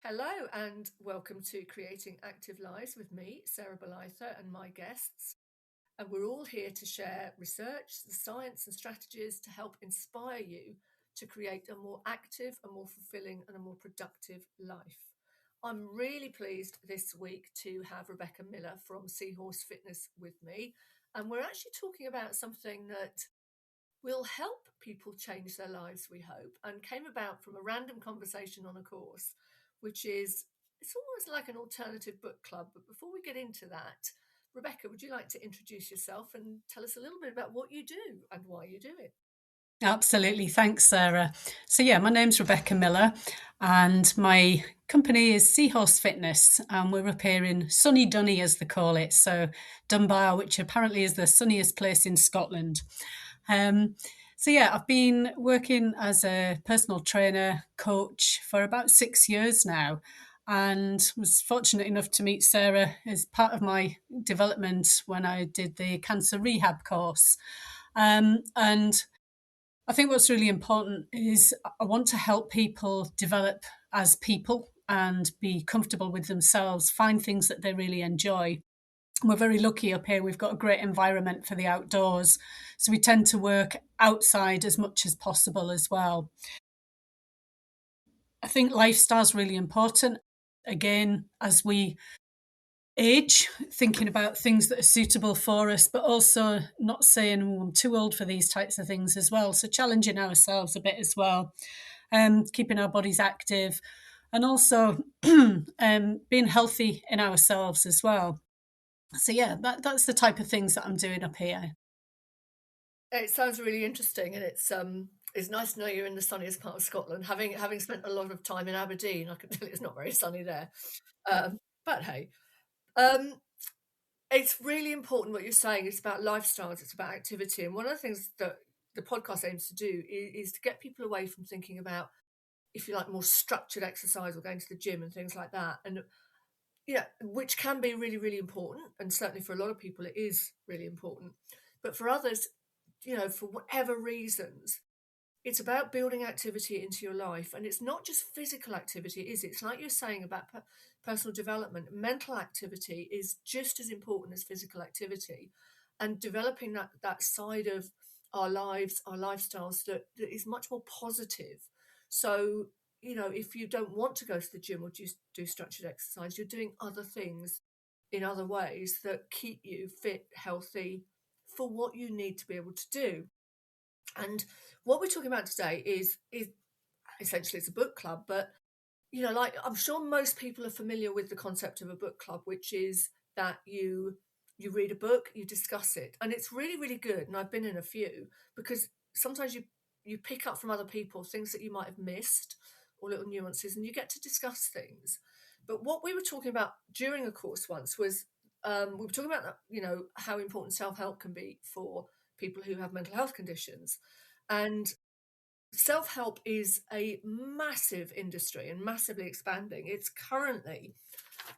Hello and welcome to Creating Active Lives with me, Sarah Bolitho, and my guests. And we're all here to share research, the science and strategies to help inspire you to create a more active, a more fulfilling and a more productive life. I'm really pleased this week to have Rebecca Miller from Seahorse Fitness with me. And we're actually talking about something that will help people change their lives, we hope, and came about from a random conversation on a course, which is it's almost like an alternative book club. But before we get into that, Rebecca, would you like to introduce yourself and tell us a little bit about what you do and why you do it? Absolutely. Thanks, Sarah. My name's Rebecca Miller, and my company is Seahorse Fitness, and we're up here in sunny Dunny, as they call it. So, Dunbar, which apparently is the sunniest place in Scotland. I've been working as a personal trainer, coach for about 6 years now, and was fortunate enough to meet Sarah as part of my development when I did the cancer rehab course. And I think what's really important is I want to help people develop as people and be comfortable with themselves, find things that they really enjoy. We're very lucky up here. We've got a great environment for the outdoors. So we tend to work outside as much as possible as well. I think lifestyle's really important. Again, as we age, thinking about things that are suitable for us, but also not saying, oh, I'm too old for these types of things as well. So challenging ourselves a bit as well, keeping our bodies active, and also being healthy in ourselves as well. That's the type of things that I'm doing up here. It sounds really interesting, and it's nice to know you're in the sunniest part of Scotland. Having spent a lot of time in Aberdeen, I can tell you it's not very sunny there. But hey, um, it's really important what you're saying. It's about lifestyles, it's about activity. And one of the things that the podcast aims to do is to get people away from thinking about, if you like, more structured exercise or going to the gym and things like that. And yeah, which can be really, really important. And certainly for a lot of people, it is really important. But for others, for whatever reasons, it's about building activity into your life. And it's not just physical activity, is it? It's like you're saying about personal development. Mental activity is just as important as physical activity. And developing that side of our lives, our lifestyles that is much more positive. So, if you don't want to go to the gym or do structured exercise, you're doing other things in other ways that keep you fit, healthy for what you need to be able to do. And what we're talking about today is essentially it's a book club, but like I'm sure most people are familiar with the concept of a book club, which is that you read a book, you discuss it, and it's really, really good. And I've been in a few because sometimes you pick up from other people things that you might have missed or little nuances, and you get to discuss things. But what we were talking about during a course once was we were talking about how important self-help can be for people who have mental health conditions. And self-help is a massive industry and massively expanding. It's currently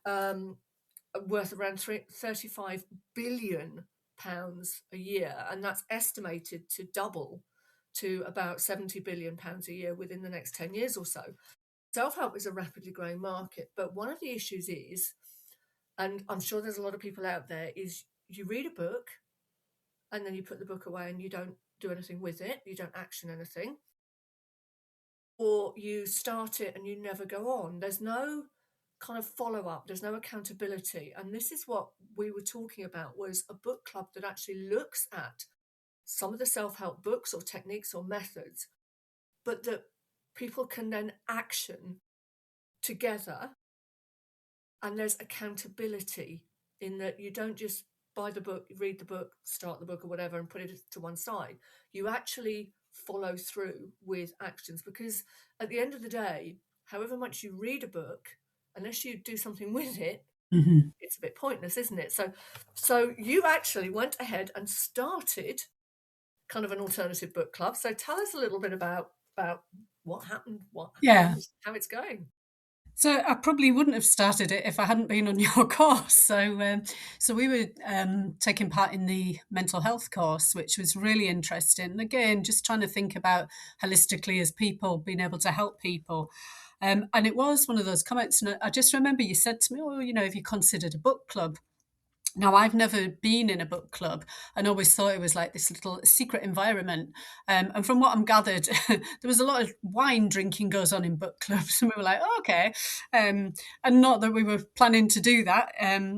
worth around 35 billion pounds a year, and that's estimated to double to about 70 billion pounds a year within the next 10 years or so. Self-help is a rapidly growing market, but one of the issues is, and I'm sure there's a lot of people out there, is you read a book and then you put the book away and you don't do anything with it, you don't action anything, or you start it and you never go on. There's no kind of follow up, there's no accountability. And this is what we were talking about, was a book club that actually looks at some of the self-help books or techniques or methods, but that people can then action together. And there's accountability in that you don't just buy the book, read the book, start the book or whatever and put it to one side. You actually follow through with actions, because at the end of the day, however much you read a book, unless you do something with it, Mhm. it's a bit pointless, isn't it? So you actually went ahead and started kind of an alternative book club. So tell us a little bit about what happened, Yeah. how it's going. So I probably wouldn't have started it if I hadn't been on your course. So we were taking part in the mental health course, which was really interesting. Again, just trying to think about holistically as people, being able to help people. And it was one of those comments. And I just remember you said to me, oh, have you considered a book club? Now, I've never been in a book club and always thought it was like this little secret environment. And from what I'm gathered, there was a lot of wine drinking goes on in book clubs. And we were like, oh, okay. And not that we were planning to do that.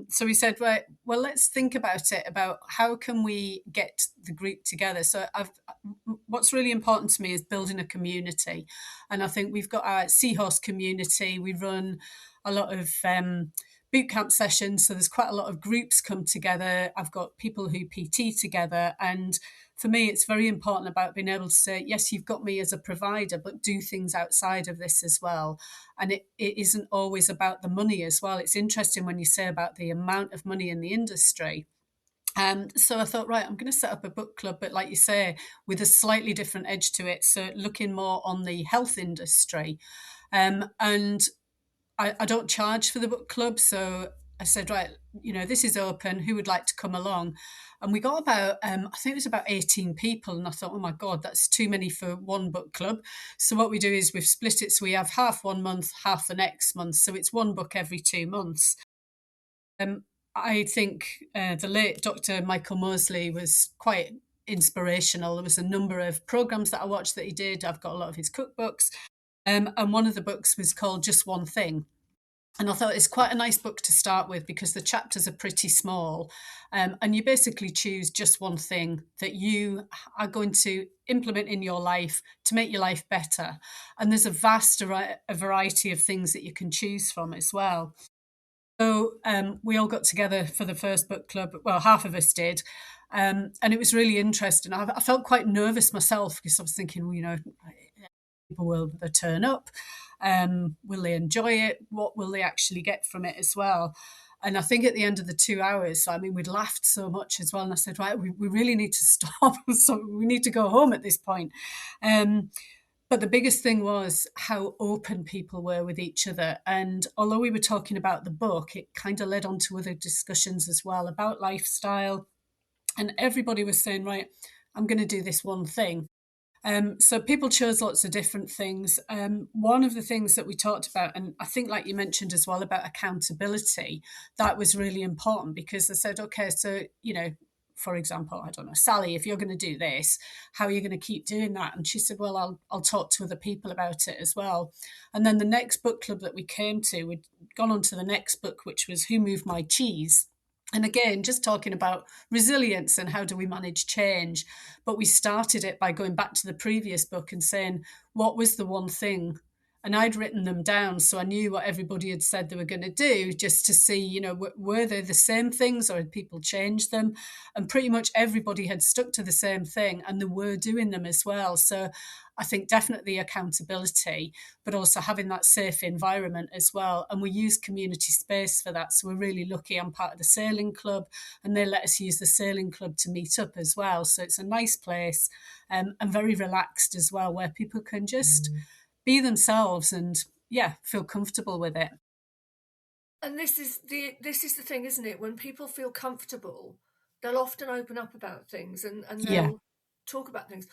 So we said, right, well, let's think about it, about how can we get the group together. So what's really important to me is building a community. And I think we've got our Seahorse community. We run a lot of boot camp sessions. So there's quite a lot of groups come together. I've got people who PT together. And for me, it's very important about being able to say, yes, you've got me as a provider, but do things outside of this as well. And it isn't always about the money as well. It's interesting when you say about the amount of money in the industry. So I thought, right, I'm going to set up a book club, but like you say, with a slightly different edge to it. So looking more on the health industry. And I don't charge for the book club. So I said, right, this is open. Who would like to come along? And we got about, I think it was about 18 people. And I thought, oh my God, that's too many for one book club. So what we do is we've split it. So we have half one month, half the next month. So it's one book every 2 months. I think the late Dr. Michael Mosley was quite inspirational. There was a number of programs that I watched that he did. I've got a lot of his cookbooks. And one of the books was called Just One Thing. And I thought it's quite a nice book to start with because the chapters are pretty small. And you basically choose just one thing that you are going to implement in your life to make your life better. And there's a vast variety of things that you can choose from as well. So we all got together for the first book club. Well, half of us did. And it was really interesting. I felt quite nervous myself because I was thinking, well, people will they turn up? Will they enjoy it? What will they actually get from it as well? And I think at the end of the 2 hours, I mean, we'd laughed so much as well. And I said, right, we really need to stop. So we need to go home at this point. But the biggest thing was how open people were with each other. And although we were talking about the book, it kind of led on to other discussions as well about lifestyle. And everybody was saying, right, I'm going to do this one thing. So people chose lots of different things. One of the things that we talked about, and I think like you mentioned as well about accountability, that was really important because I said, okay, so, for example, I don't know, Sally, if you're going to do this, how are you going to keep doing that? And she said, well, I'll talk to other people about it as well. And then the next book club that we came to, we'd gone on to the next book, which was Who Moved My Cheese? And again, just talking about resilience and how do we manage change. But we started it by going back to the previous book and saying, what was the one thing? And I'd written them down, so I knew what everybody had said they were going to do, just to see, were they the same things or had people changed them? And pretty much everybody had stuck to the same thing and they were doing them as well. So I think definitely accountability, but also having that safe environment as well. And we use community space for that. So we're really lucky. I'm part of the sailing club and they let us use the sailing club to meet up as well. So it's a nice place and very relaxed as well, where people can just be themselves and, feel comfortable with it. And this is the thing, isn't it? When people feel comfortable, they'll often open up about things and Yeah, they'll talk about things.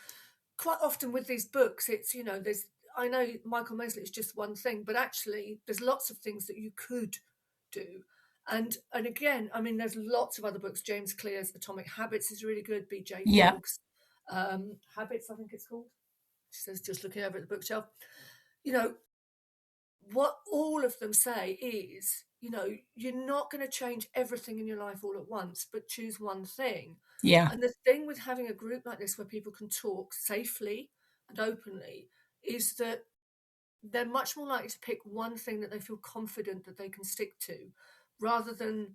Quite often with these books, it's there's I know Michael Mosley is just one thing, but actually there's lots of things that you could do. And again, I mean, there's lots of other books. James Clear's Atomic Habits is really good. B.J. yeah, Fogg's Habits, I think it's called. She says, just looking over at the bookshelf. You know, what all of them say is, you're not going to change everything in your life all at once, but choose one thing. yeah, And the thing with having a group like this where people can talk safely and openly is that they're much more likely to pick one thing that they feel confident that they can stick to rather than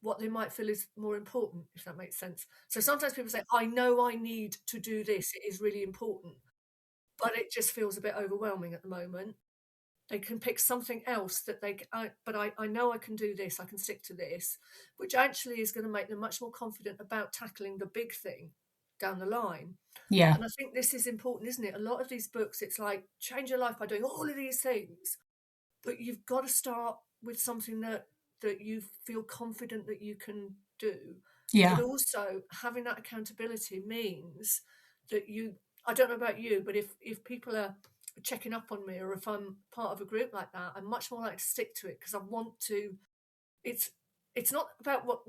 what they might feel is more important, if that makes sense. So sometimes people say, I know I need to do this, it is really important, but it just feels a bit overwhelming at the moment. They can pick something else that I know I can do this, I can stick to this, which actually is going to make them much more confident about tackling the big thing down the line. yeah, And I think this is important, isn't it? A lot of these books, it's like change your life by doing all of these things, but you've got to start with something that you feel confident that you can do. But yeah, also having that accountability means that I don't know about you, but if people are checking up on me or if I'm part of a group like that, I'm much more likely to stick to it because I want to. It's it's not about what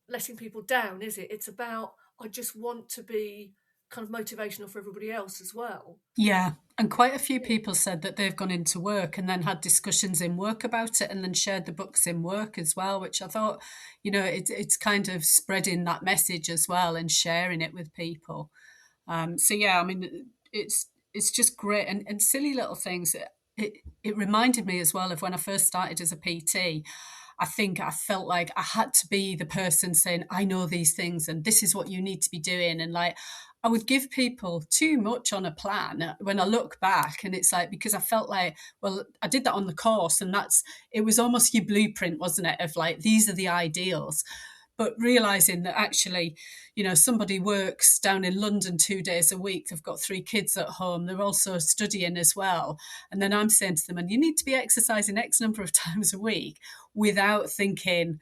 letting people down, is it? It's about I just want to be kind of motivational for everybody else as well. Yeah, and quite a few people said that they've gone into work and then had discussions in work about it and then shared the books in work as well, which I thought, it's kind of spreading that message as well and sharing it with people. So yeah, I mean, it's just great and silly little things. It reminded me as well of when I first started as a PT. I think I felt like I had to be the person saying, I know these things and this is what you need to be doing. And like, I would give people too much on a plan when I look back. And it's like, because I felt like, well, I did that on the course and it was almost your blueprint, wasn't it? Of like, these are the ideals. But realizing that actually, somebody works down in London 2 days a week, they've got 3 kids at home, they're also studying as well. And then I'm saying to them, and you need to be exercising X number of times a week without thinking,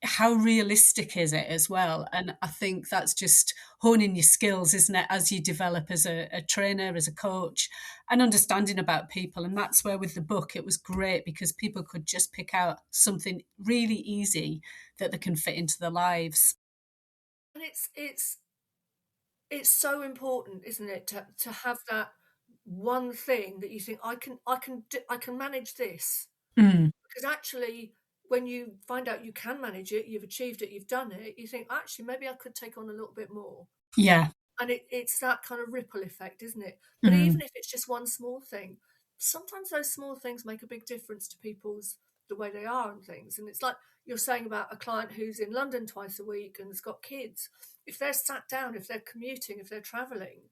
how realistic is it as well? And I think that's just honing your skills, isn't it, as you develop as a trainer, as a coach, and understanding about people. And that's where with the book, it was great because people could just pick out something really easy that they can fit into their lives. And it's so important, isn't it, to have that one thing that you think I can manage this. Mm, Because actually, when you find out you can manage it, you've achieved it, you've done it, you think, actually, maybe I could take on a little bit more. yeah. And it's that kind of ripple effect, isn't it? But even Mm, if it's just one small thing, sometimes those small things make a big difference to people's the way they are and things. And it's like you're saying about a client who's in London twice a week and has got kids. If they're sat down, if they're commuting, if they're traveling,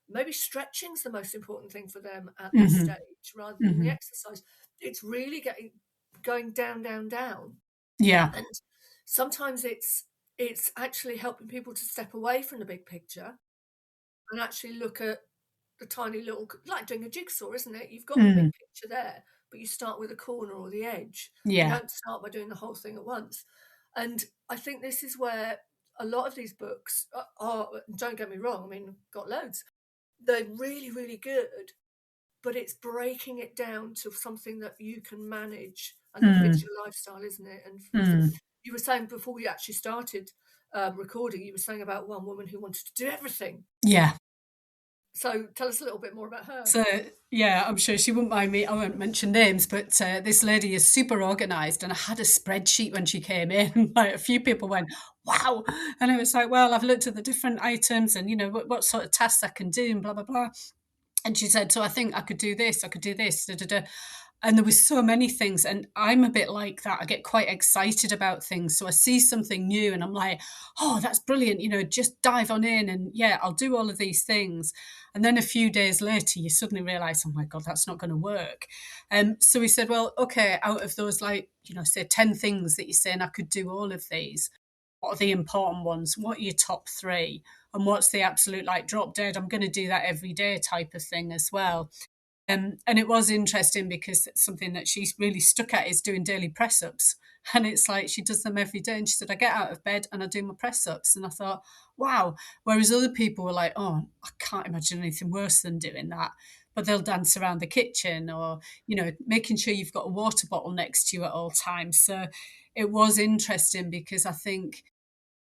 maybe stretching's the most important thing for them at this hmm stage rather than the hmm exercise. It's really getting going down, down, down. Yeah. And sometimes it's actually helping people to step away from the big picture and actually look at the tiny little, like doing a jigsaw, isn't it? You've got the big Mm, picture there, but you start with a corner or the edge. You yeah. don't start by doing the whole thing at once. And I think this is where a lot of these books are, don't get me wrong, I mean, got loads. They're really, really good, but it's breaking it down to something that you can manage and that fits Mm, your lifestyle, isn't it? And mm, you were saying before we actually started recording, you were saying about one woman who wanted to do everything. yeah. So tell us a little bit more about her. So yeah, I'm sure she wouldn't mind me. I won't mention names, but this lady is super organized, and I had a spreadsheet when she came in. Like a few people went, "Wow!" And I was like, "Well, I've looked at the different items, and what sort of tasks I can do, and blah blah blah." And she said, "So I think I could do this. I could do this." Da, da, da. And there was so many things, and I'm a bit like that. I get quite excited about things, so I see something new and I'm like, oh, that's brilliant, just dive on in, and yeah, I'll do all of these things. And then a few days later you suddenly realize, oh my god, that's not going to work. So we said, well, okay, out of those, like, say 10 things that you're saying I could do all of these, what are the important ones, what are your top three, and what's the absolute like drop dead, I'm going to do that every day type of thing as well. And it was interesting because something that she's really stuck at is doing daily press ups. And it's like she does them every day. And she said, I get out of bed and I do my press ups. And I thought, wow. Whereas other people were like, oh, I can't imagine anything worse than doing that. But they'll dance around the kitchen or, making sure you've got a water bottle next to you at all times. So it was interesting because I think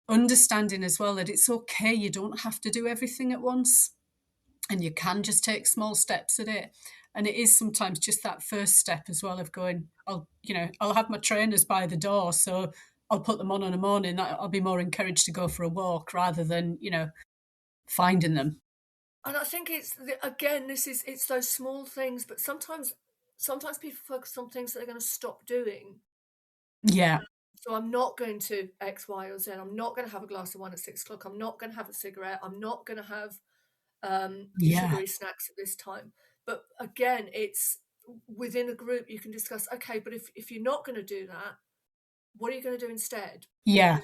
understanding as well that it's okay, you don't have to do everything at once and you can just take small steps at it. And it is sometimes just that first step as well of going, I'll have my trainers by the door, so I'll put them on in the morning. I'll be more encouraged to go for a walk rather than finding them. And I think again, it's those small things, but sometimes people focus on things that they're going to stop doing. Yeah, So I'm not going to X, Y, or Z. I'm not going to have a glass of wine at 6 o'clock. I'm not going to have a cigarette. I'm not going to have yeah, sugary snacks at this time. But again, it's within a group you can discuss. Okay, but if you're not going to do that, what are you going to do instead? yeah,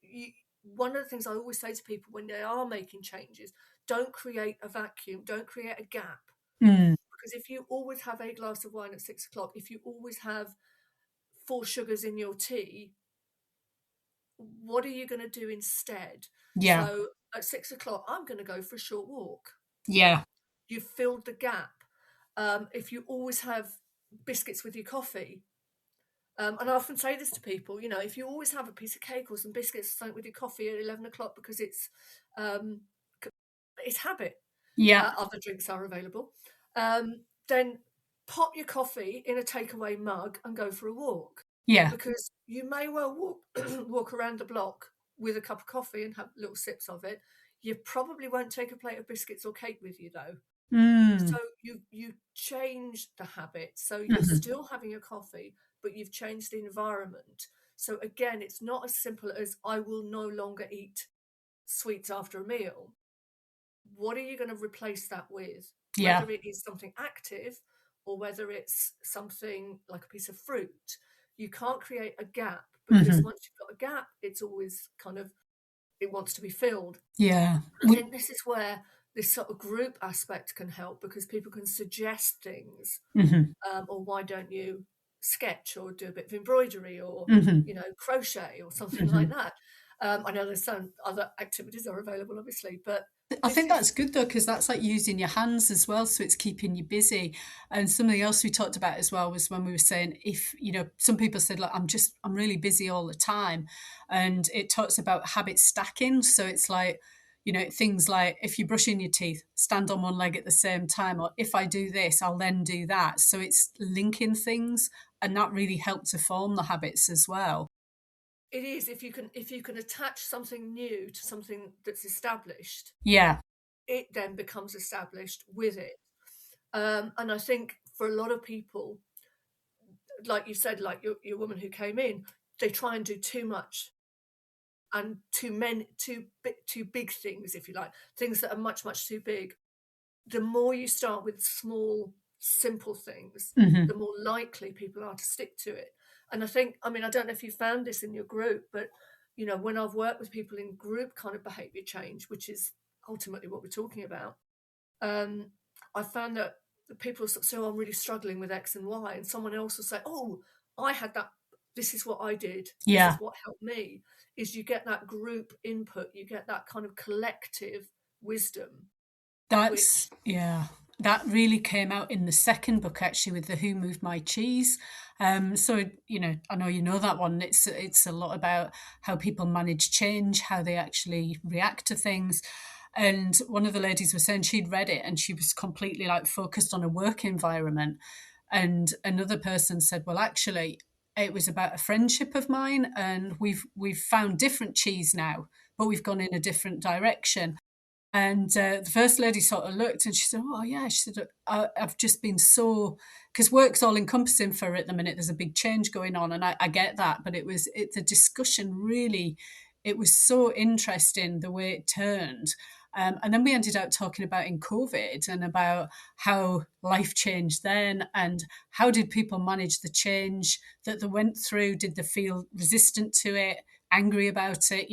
Because one of the things I always say to people when they are making changes, don't create a vacuum, don't create a gap. mm, Because if you always have a glass of wine at 6 o'clock, if you always have four sugars in your tea, what are you going to do instead? yeah, So at 6 o'clock, I'm going to go for a short walk. yeah, You've filled the gap. if you always have biscuits with your coffee, and I often say this to people, you know, if you always have a piece of cake or some biscuits or something with your coffee at 11 o'clock because um, it's habit, Yeah. other drinks are available, then pop your coffee in a takeaway mug and go for a walk, Yeah. because you may well walk, walk around the block with a cup of coffee and have little sips of it. You probably won't take a plate of biscuits or cake with you though. So Mm. you change the habit. So you're Mhm. still having a coffee, but you've changed the environment. So again, it's not as simple as I will no longer eat sweets after a meal. What are you going to replace that with? Yeah. Whether it is something active or whether it's something like a piece of fruit, you can't create a gap, because Mhm. once you've got a gap, it's always kind of, it wants to be filled. Yeah. I think this is where this sort of group aspect can help, because people can suggest things, Mhm. or why don't you sketch or do a bit of embroidery or, Mhm. you know, crochet or something like Mhm. that. I know there's some other activities are available, obviously, but I this think is that's good though, because that's like using your hands as well, so it's keeping you busy. And something else we talked about as well was when we were saying if, some people said, like, I'm really busy all the time. And it talks about habit stacking. So it's like, things like if you're brushing your teeth, stand on one leg at the same time, or if I do this, I'll then do that. So it's linking things, and that really helped to form the habits as well. it is, if you can attach something new to something that's established, Yeah. it then becomes established with it. And I think for a lot of people, like you said, like your woman who came in, they try and do too much and too big things, if you like, things that are much too big. The more you start with small, simple things, Hmm. the more likely people are to stick to it. And I think, I mean, I don't know if you found this in your group, but you know, when I've worked with people in group kind of behavior change, which is ultimately what we're talking about, um, I found that the people sort of say, "Oh, I'm really struggling with X and Y," and someone else will say, "Oh, I had that. This is what I did. This Yeah. is what helped me." Is you get that group input, you get that kind of collective wisdom, That's which yeah. That really came out in the second book actually with the Who Moved My Cheese. So I know you know that one. It's a lot about how people manage change, how they actually react to things. And one of the ladies was saying she'd read it and she was completely like focused on a work environment. And another person said, well, actually, it was about a friendship of mine, and we've found different cheese now, but we've gone in a different direction. And the first lady sort of looked and she said, "Oh, yeah." She said, I've just been so, because work's all encompassing for her at the minute. There's a big change going on. And I get that. But the discussion really, it was so interesting the way it turned. And then we ended up talking about in COVID and about how life changed then and how did people manage the change that they went through? Did they feel resistant to it, angry about it,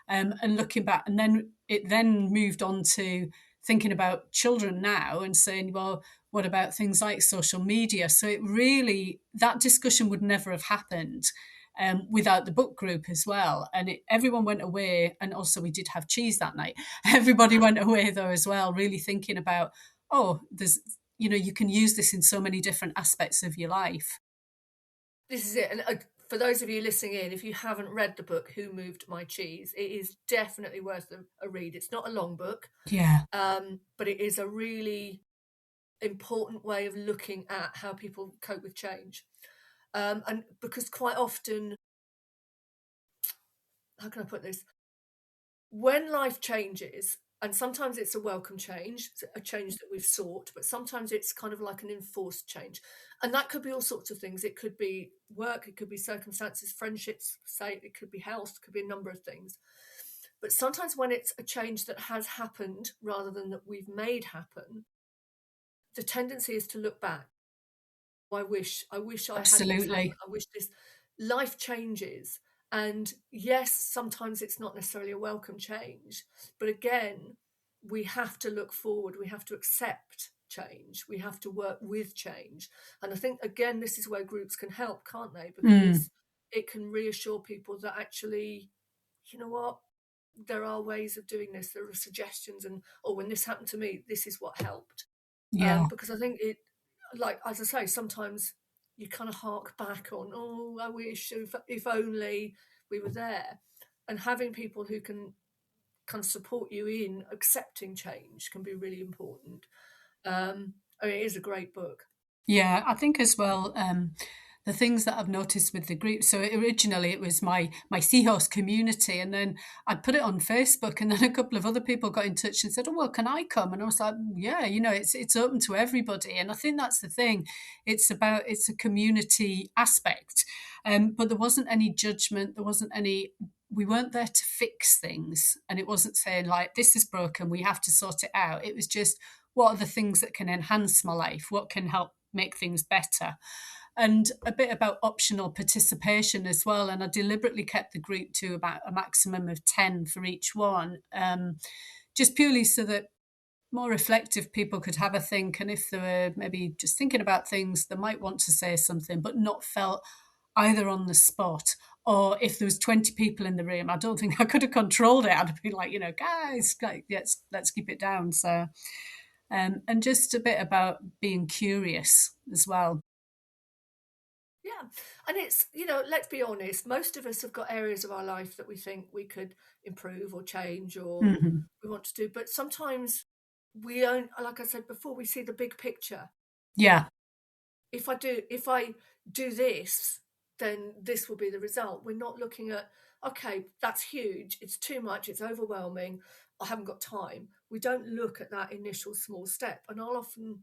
and looking back, and then it then moved on to thinking about children now and saying, well, what about things like social media? So it really, that discussion would never have happened without the book group as well. And everyone went away, and also we did have cheese that night. Everybody went away though as well, really thinking about, oh, you can use this in so many different aspects of your life. this is it. And for those of you listening in, if you haven't read the book "Who Moved My Cheese," it is definitely worth a read. It's not a long book, Yeah, but it is a really important way of looking at how people cope with change. And because quite often, how can I put this? When life changes, and sometimes it's a welcome change, a change that we've sought, but sometimes it's kind of like an enforced change. And that could be all sorts of things. It could be work, it could be circumstances, friendships, say, it could be health, it could be a number of things. But sometimes when it's a change that has happened rather than that we've made happen, the tendency is to look back. I wish I had this happen. absolutely. I wish this. Life changes. And yes, sometimes it's not necessarily a welcome change. But again, we have to look forward. We have to accept change. We have to work with change. And I think, again, this is where groups can help, can't they? Mm, Because it can reassure people that actually, you know what? There are ways of doing this. There are suggestions. And, oh, when this happened to me, this is what helped. yeah. Because I think it like, as I say, sometimes you kind of hark back on, oh, I wish if only we were there. And having people who can kind of support you in accepting change can be really important. I mean, it is a great book. Yeah, I think as well, the things that I've noticed with the group. So originally it was my seahorse community, and then I put it on Facebook, and then a couple of other people got in touch and said, "Oh well, can I come?" And I was like, "Yeah, it's open to everybody." And I think that's the thing. It's a community aspect, but there wasn't any judgment. There wasn't any. We weren't there to fix things, and it wasn't saying like this is broken. We have to sort it out. It was just what are the things that can enhance my life? What can help make things better? And a bit about optional participation as well. And I deliberately kept the group to about a maximum of 10 for each one, just purely so that more reflective people could have a think. And if they were maybe just thinking about things, they might want to say something, but not felt either on the spot. Or if there was 20 people in the room, I don't think I could have controlled it. I'd be like, guys, like, let's keep it down. So and just a bit about being curious as well. Yeah. And it's, let's be honest, most of us have got areas of our life that we think we could improve or change or Hmm. we want to do. But sometimes we don't, like I said before, we see the big picture. Yeah. If I do this, then this will be the result. We're not looking at, okay, that's huge, it's too much, it's overwhelming, I haven't got time. We don't look at that initial small step. And I'll often,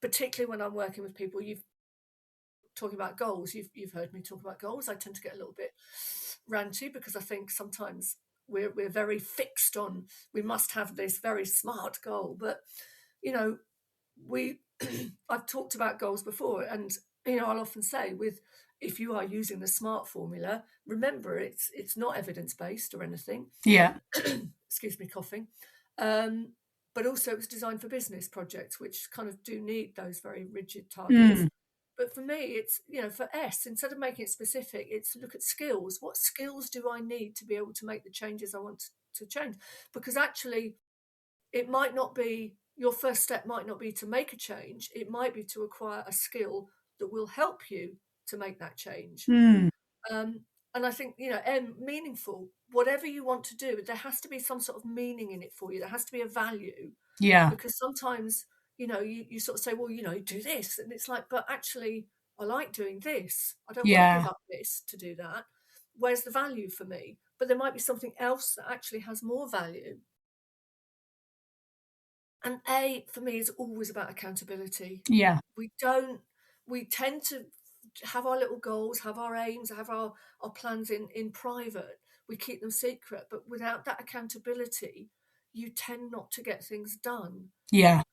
particularly when I'm working with people, you've talking about goals, you've heard me talk about goals. I tend to get a little bit ranty because I think sometimes we're very fixed on we must have this very smart goal. But you know, we I've talked about goals before, and I'll often say with if you are using the SMART formula, remember it's not evidence based or anything. Yeah. Excuse me, coughing. Um, but also it's designed for business projects, which kind of do need those very rigid targets. Mm. But for me, it's for S, instead of making it specific, it's look at skills. What skills do I need to be able to make the changes I want to change? Because actually, it might not be your first step might not be to make a change. It might be to acquire a skill that will help you to make that change. Mm. Um, and I think, M, meaningful, whatever you want to do, there has to be some sort of meaning in it for you. There has to be a value Yeah. because sometimes, you sort of say, well, do this. And it's like, but actually, I like doing this. I don't want to give Yeah. up this to do that. Where's the value for me? But there might be something else that actually has more value. And A, for me, is always about accountability. Yeah. We don't, we tend to have our little goals, have our aims, have our plans in private. We keep them secret, but without that accountability, you tend not to get things done. Yeah.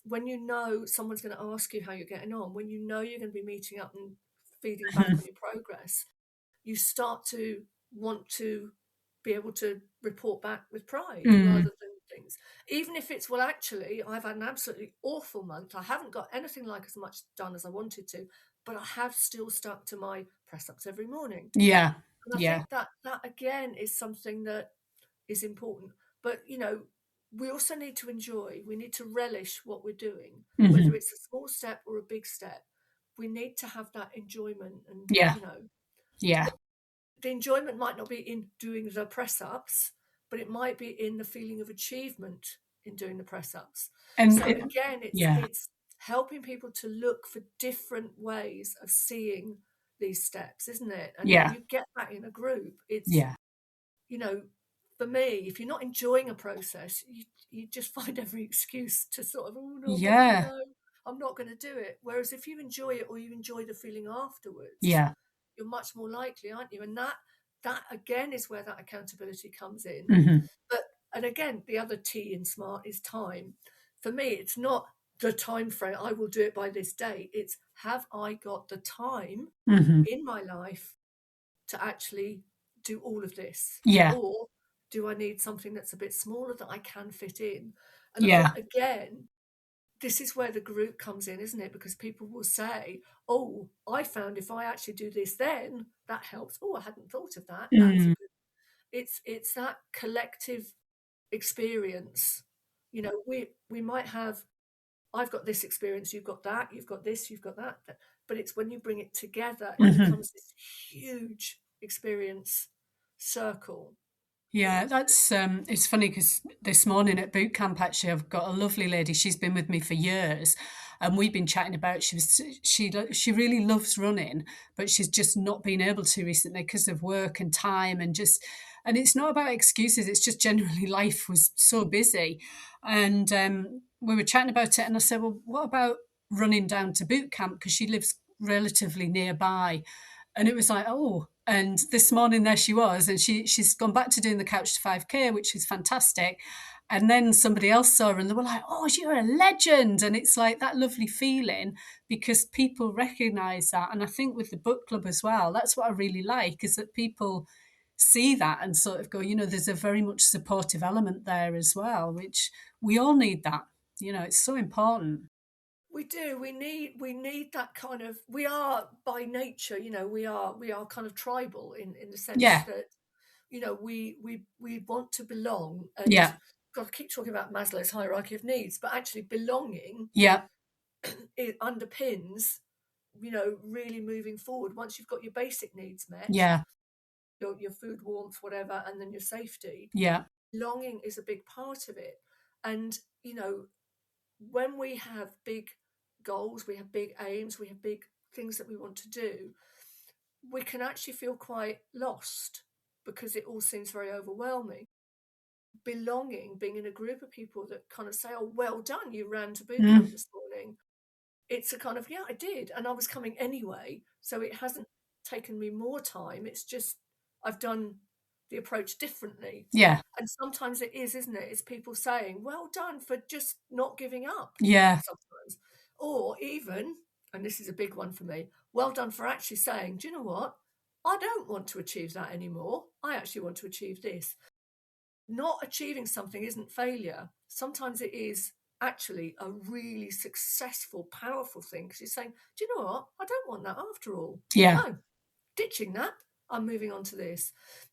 When you know someone's going to ask you how you're getting on, when you know you're going to be meeting up and feeding back on Mhm. your progress, you start to want to be able to report back with pride Mm. rather than things. Even if it's, well, actually, I've had an absolutely awful month. I haven't got anything like as much done as I wanted to, but I have still stuck to my press ups every morning. Yeah. And I Yeah. think that again is something that is important. But we also need to enjoy, we need to relish what we're doing, whether Hmm. it's a small step or a big step. We need to have that enjoyment and Yeah. Yeah. the enjoyment might not be in doing the press ups, but it might be in the feeling of achievement in doing the press ups. And So again, it's yeah. it's helping people to look for different ways of seeing these steps, isn't it? And Yeah. you get that in a group. It's Yeah. you know, for me, if you're not enjoying a process, you just find every excuse to sort of, oh no, but Yeah. I'm not going to do it. Whereas if you enjoy it or you enjoy the feeling afterwards, Yeah. you're much more likely, aren't you? And that again is where that accountability comes in. Hmm. But and again, the other T in SMART is time. For me, it's not the time frame. I will do it by this date. It's have I got the time Hmm. in my life to actually do all of this? Yeah. Or do I need something that's a bit smaller that I can fit in? And I Yeah. think, again, this is where the group comes in, isn't it? Because people will say, oh, I found if I actually do this, then that helps. Oh, I hadn't thought of that. That's a Mm. good. It's that collective experience. We might have I've got this experience, you've got that, you've got this, you've got that. But it's when you bring it together, it Mhm. becomes this huge experience circle, you Yeah, know. that's it's funny because this morning at boot camp, actually, I've got a lovely lady. She's been with me for years, and we've been chatting about she really loves running, but she's just not been able to recently because of work and time and just, and it's not about excuses. It's just generally life was so busy, and we were chatting about it, and I said, well, what about running down to boot camp because she lives relatively nearby, and it was like, oh. And this morning there she was, and she's gone back to doing the couch to 5K, which is fantastic. And then somebody else saw her and they were like, oh, you're a legend. And it's like that lovely feeling because people recognize that. And I think with the book club as well, that's what I really like, is that people see that and sort of go, there's a very much supportive element there as well, which we all need that. It's so important. We do. We need that kind of. We are by nature, we are kind of tribal in the sense Yeah. that we want to belong, and Yeah. God, I keep talking about Maslow's hierarchy of needs, but actually belonging Yeah. it underpins really moving forward. Once you've got your basic needs met, Yeah. your food, warmth, whatever, and then your safety, Yeah. belonging is a big part of it. And when we have big goals, we have big aims, we have big things that we want to do, we can actually feel quite lost because it all seems very overwhelming. Belonging, being in a group of people that kind of say, oh, well done, you ran to boot camp Mm. this morning. It's a kind of, yeah, I did. And I was coming anyway. So it hasn't taken me more time. It's just I've done the approach differently. Yeah. And sometimes it is, isn't it? It's people saying, well done for just not giving up Yeah. sometimes. Or even, and this is a big one for me, well done for actually saying, do you know what? I don't want to achieve that anymore. I actually want to achieve this. Not achieving something isn't failure. Sometimes it is actually a really successful, powerful thing because you're saying, do you know what? I don't want that after all. Yeah. No, ditching that. I'm moving on to this.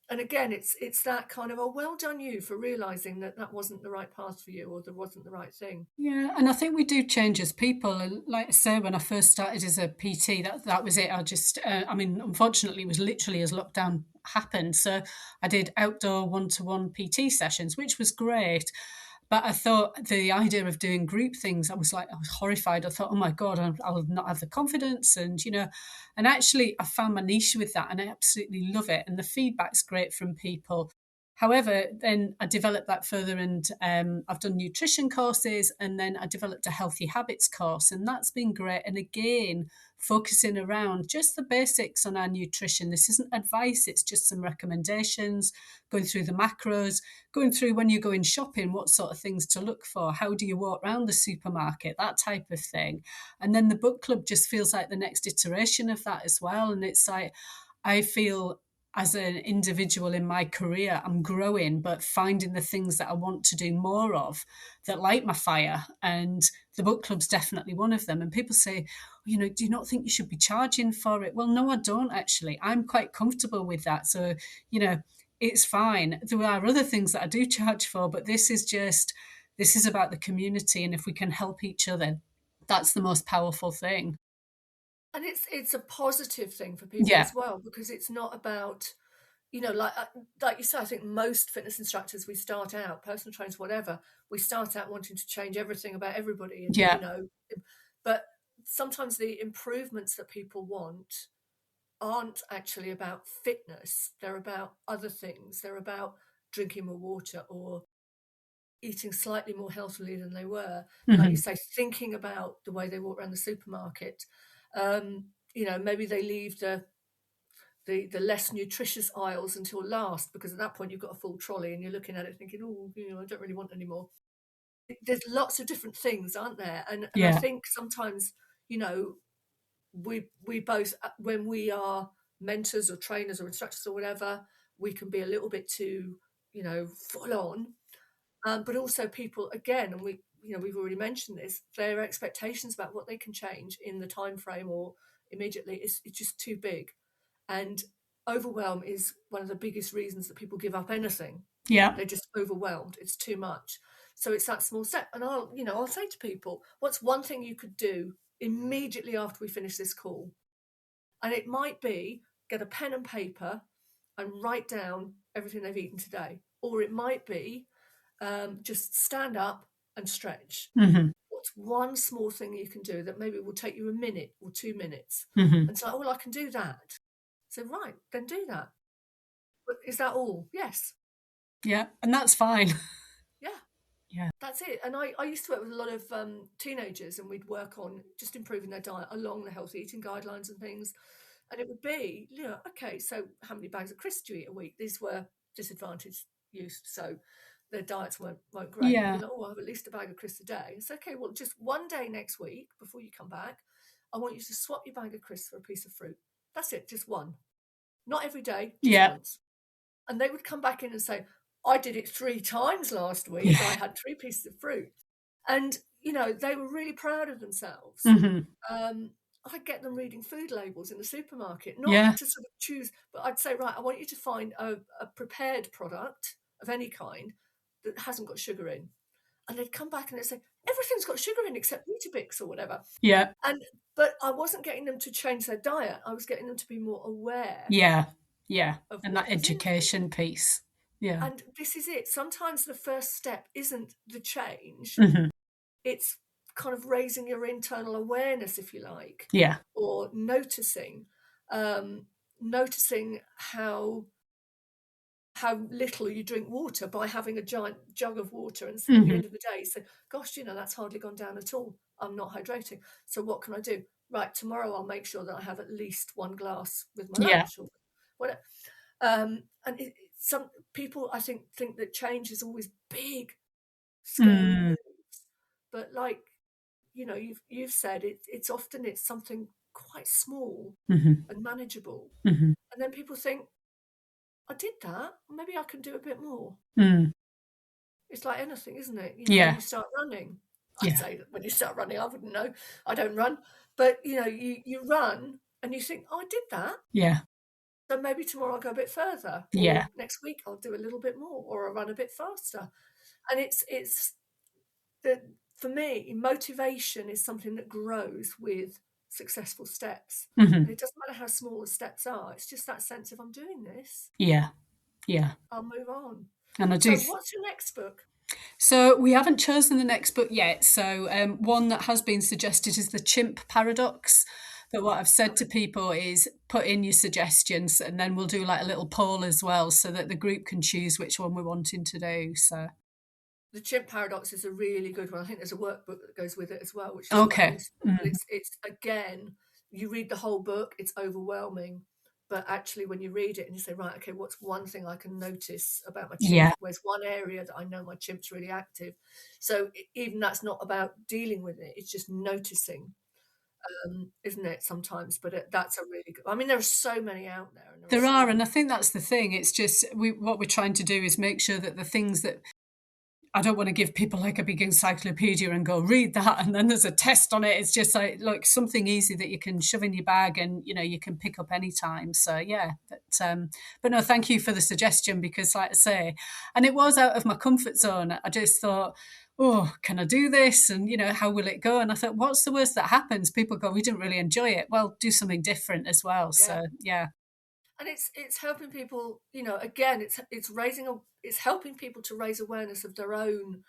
And again, it's that kind of, oh, well done you for realizing that that wasn't the right path for you or there wasn't the right thing. Yeah, and I think we do change as people. And like I say, when I first started as a PT, that was it. I mean, unfortunately, it was literally as lockdown happened. So I did outdoor one-to-one PT sessions, which was great. But I thought the idea of doing group things, I was horrified. I thought, oh my God, I'll not have the confidence. And actually, I found my niche with that and I absolutely love it. And the feedback's great from people. However, then I developed that further and I've done nutrition courses and then I developed a healthy habits course and that's been great. And again, focusing around just the basics on our nutrition. This isn't advice, it's just some recommendations, going through the macros, going through when you're going shopping, what sort of things to look for, how do you walk around the supermarket, that type of thing. And then the book club just feels like the next iteration of that as well. And it's like, I feel as an individual in my career, I'm growing, but finding the things that I want to do more of that light my fire. And the book club's definitely one of them. And people say, do you not think you should be charging for it? Well, no, I don't actually. I'm quite comfortable with that. So, it's fine. There are other things that I do charge for, but this is about the community. And if we can help each other, that's the most powerful thing. And it's a positive thing for people Yeah. as well because it's not about like you say, I think most fitness instructors, we start out, personal trainers, whatever, we start out wanting to change everything about everybody, and Yeah. but sometimes the improvements that people want aren't actually about fitness. They're about other things. They're about drinking more water or eating slightly more healthily than they were. Like you Hmm. say, thinking about the way they walk around the supermarket. Maybe they leave the less nutritious aisles until last because at that point you've got a full trolley and you're looking at it thinking, oh, I don't really want any more. There's lots of different things, aren't there? And I Yeah. think sometimes, you know, we both when we are mentors or trainers or instructors or whatever, we can be a little bit too, full on. But also people again, and we've already mentioned this, their expectations about what they can change in the time frame or immediately is it's just too big. And overwhelm is one of the biggest reasons that people give up anything. Yeah. They're just overwhelmed. It's too much. So it's that small step. And I'll say to people, what's one thing you could do immediately after we finish this call? And it might be get a pen and paper and write down everything they've eaten today. Or it might be just stand up and stretch. Hmm. What's one small thing you can do that maybe will take you a minute or 2 minutes? Hmm. And so, oh, well, I can do that. So, right, then do that. But is that all? Yes. Yeah, and that's fine. Yeah. Yeah. That's it. And I used to work with a lot of teenagers, and we'd work on just improving their diet along the healthy eating guidelines and things. And it would be, okay, so how many bags of crisps do you eat a week? These were disadvantaged youth, so their diets weren't great. And you'd be Yeah. like, oh, I have at least a bag of crisps a day. It's okay, well, just one day next week before you come back, I want you to swap your bag of crisps for a piece of fruit. That's it, just one. Not every day, just Yeah. once. And they would come back in and say, I did it 3 times last week. Yeah. I had 3 pieces of fruit. And, they were really proud of themselves. Hmm. I'd get them reading food labels in the supermarket, not Yeah. to sort of choose, but I'd say, right, I want you to find a prepared product of any kind that hasn't got sugar in. And they'd come back and they'd say, everything's got sugar in except Weetabix or whatever. Yeah. But I wasn't getting them to change their diet. I was getting them to be more aware Yeah. Yeah. of And that what was in food. education piece. Yeah. And this is it. Sometimes the first step isn't the change, Hmm. it's kind of raising your internal awareness, if you like, Yeah. or noticing how little you drink water by having a giant jug of water, and at the Hmm. end of the day, you say, gosh, that's hardly gone down at all. I'm not hydrating. So what can I do? Right, tomorrow I'll make sure that I have at least one glass with my Yeah. lunch or whatever. And some people, I think that change is always big, scary Mm. moves, but like you've said, it's something quite small Hmm. and manageable, Hmm. and then people think, I did that, maybe I can do a bit more. Mm. It's like anything, isn't it? When Yeah. you start running, I'd Yeah. say that when you start running, I wouldn't know, I don't run, but you run and you think, oh, I did that. Yeah. So maybe tomorrow I'll go a bit further, Yeah. or next week I'll do a little bit more, or I'll run a bit faster. And it's that for me, motivation is something that grows with successful steps. And Hmm. it doesn't matter how small the steps are, it's just that sense of I'm doing this, Yeah. Yeah. I'll move on. And I So do. what's your next book? So we haven't chosen the next book yet. So one that has been suggested is the chimp paradox. But what I've said to Right. people is put in your suggestions, and then we'll do like a little poll as well, so that the group can choose which one we're wanting to do. So The chimp paradox is a really good one. I think there's a workbook that goes with it as well, which is quite okay. useful. But it's again, you read the whole book, it's overwhelming. But actually, when you read it and you say, right, okay, what's one thing I can notice about my chimp? Yeah. Where's one area that I know my chimp's really active? So even that's not about dealing with it; it's just noticing, isn't it? Sometimes, but that's a really good. I mean, there are so many out there, and there are There so are, many. and I think that's the thing. It's just what we're trying to do is make sure that the things that I don't want to give people like a big encyclopedia and go read that and then there's a test on it. It's just like something easy that you can shove in your bag and you can pick up anytime. So yeah, but no, thank you for the suggestion because like I say, and it was out of my comfort zone. I just thought, oh, can I do this? And how will it go? And I thought, what's the worst that happens? People go, we didn't really enjoy it. Well, do something different as well. Yeah. So yeah, And it's helping people, again, it's helping people to raise awareness of their own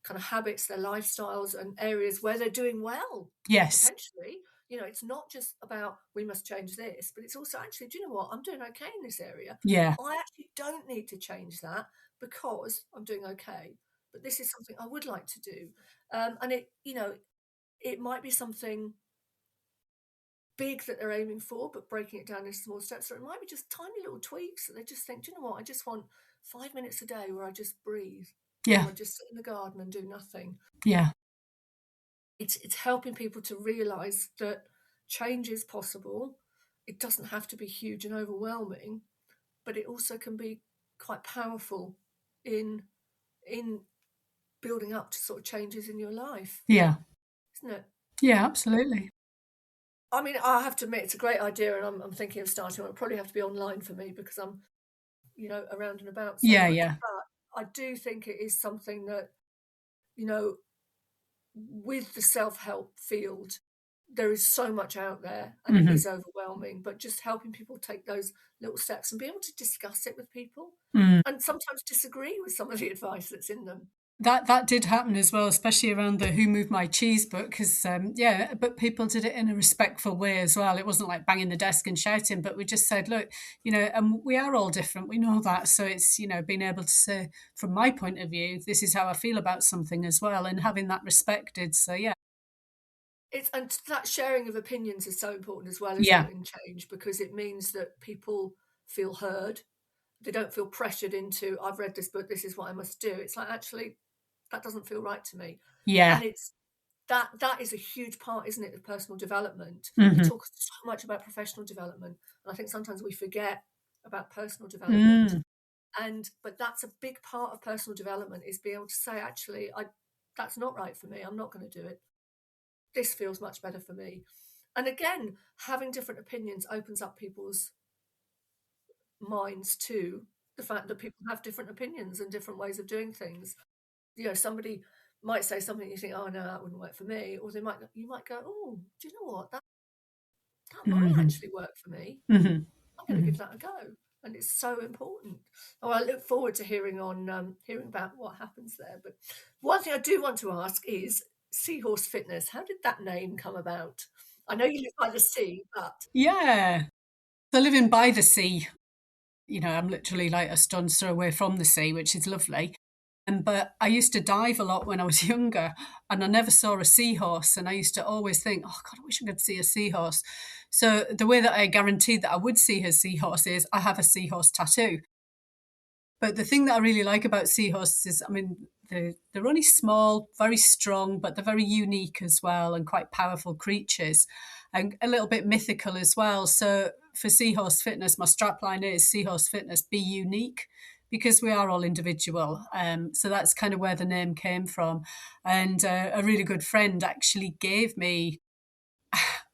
kind of habits, their lifestyles, and areas where they're doing well. yes, Potentially, it's not just about we must change this, but it's also actually, do you know what, I'm doing okay in this area. yeah, I actually don't need to change that because I'm doing okay, but this is something I would like to do. And it might be something big that they're aiming for, but breaking it down into small steps. So it might be just tiny little tweaks that they just think, do you know what, I just want 5 minutes a day where I just breathe, yeah, or I just sit in the garden and do nothing. yeah, It's helping people to realize that change is possible. It doesn't have to be huge and overwhelming, but it also can be quite powerful in in building up to sort of changes in your life, yeah, isn't it? yeah, absolutely. I mean, I have to admit it's a great idea, and I'm thinking of starting. It'll probably have to be online for me because I'm around and about so Yeah, much. yeah. But I do think it is something that you know, with the self-help field, there is so much out there and it Mhm. is overwhelming, but just helping people take those little steps and be able to discuss it with people Mm. and sometimes disagree with some of the advice that's in them. That did happen as well, especially around the "Who Moved My Cheese" book, 'cause, yeah, but people did it in a respectful way as well. It wasn't like banging the desk and shouting, but we just said, "Look, we are all different, we know that." So it's, being able to say, from my point of view, this is how I feel about something as well, and having that respected. So yeah. It's and that sharing of opinions is so important as well, isn't Yeah. it, in change? Because it means that people feel heard. They don't feel pressured into, I've read this book, this is what I must do. It's like, actually, that doesn't feel right to me. Yeah. And it's that is a huge part, isn't it, of personal development. We Mhm. talk so much about professional development, and I think sometimes we forget about personal development. Mm. And but that's a big part of personal development is being able to say, actually, I that's not right for me. I'm not going to do it. This feels much better for me. And again, having different opinions opens up people's minds to the fact that people have different opinions and different ways of doing things. Somebody might say something you think, oh no, that wouldn't work for me, or you might go, oh, do you know what? That might Mhm. actually work for me. Mhm. I'm going to give Mhm. that a go, and it's so important. Oh, I look forward to hearing about what happens there. But one thing I do want to ask is Seahorse Fitness. How did that name come about? I know you live by the sea, but Yeah. So living by the sea, I'm literally like a stone's throw away from the sea, which is lovely. But I used to dive a lot when I was younger, and I never saw a seahorse. And I used to always think, oh God, I wish I could see a seahorse. So the way that I guaranteed that I would see a seahorse is I have a seahorse tattoo. But the thing that I really like about seahorses is, I mean, they're only small, very strong, but they're very unique as well and quite powerful creatures and a little bit mythical as well. So for Seahorse Fitness, my strapline is Seahorse Fitness, be unique because we are all individual. So that's kind of where the name came from. And a really good friend actually gave me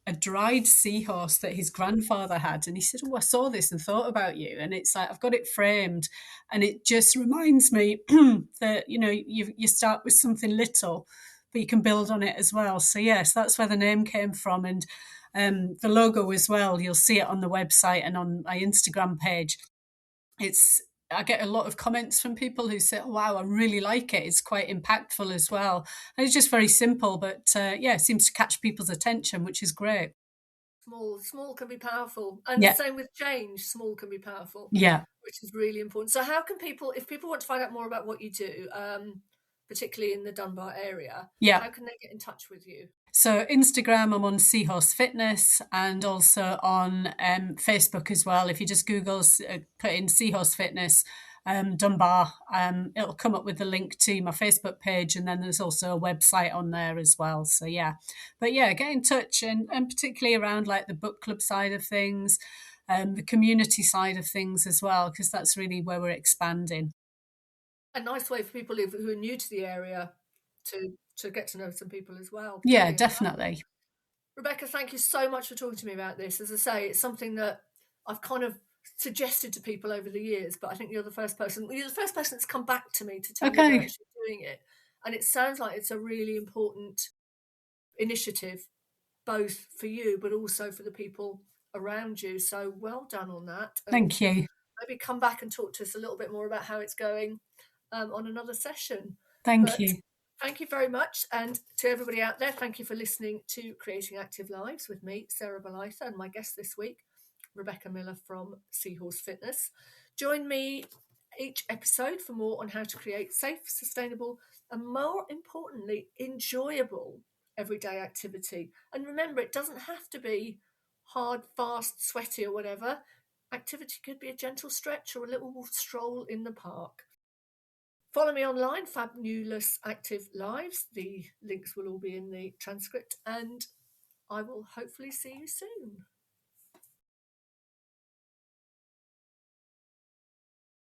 a dried seahorse that his grandfather had. And he said, oh, I saw this and thought about you. And it's like, I've got it framed. And it just reminds me that, you start with something little, but you can build on it as well. So, yes, that's where the name came from. And the logo as well, you'll see it on the website and on my Instagram page. I get a lot of comments from people who say, oh, wow, I really like it. It's quite impactful as well. And it's just very simple, but yeah, it seems to catch people's attention, which is great. small can be powerful, and the Yeah, same with change. Small can be powerful, yeah, which is really important. So, how can people, if people want to find out more about what you do, particularly in the Dunbar area, yeah. how can they get in touch with you? So Instagram, I'm on Seahorse Fitness and also on Facebook as well. If you just Google, put in Seahorse Fitness Dunbar, it'll come up with the link to my Facebook page, and then there's also a website on there as well. So yeah, but yeah, get in touch and particularly around like the book club side of things, the community side of things as well, because that's really where we're expanding. A nice way for people who are new to the area to get to know some people as well. Yeah, Brilliant. Well, definitely. Rebecca, thank you so much for talking to me about this. As I say, it's something that I've kind of suggested to people over the years, but I think you're the first person. You're the first person that's come back to me to tell me they're Okay, actually doing it, and it sounds like it's a really important initiative, both for you but also for the people around you. So well done on that, and thank you. maybe come back and talk to us a little bit more about how it's going on another session. Thank But you. thank you very much. And to everybody out there, thank you for listening to Creating Active Lives with me, Sarah Bolitho, and my guest this week, Rebecca Miller from Seahorse Fitness. Join me each episode for more on how to create safe, sustainable, and more importantly, enjoyable everyday activity. And remember, it doesn't have to be hard, fast, sweaty, or whatever. Activity could be a gentle stretch or a little stroll in the park. Follow me online, Fabulous Active Lives. The links will all be in the transcript, and I will hopefully see you soon.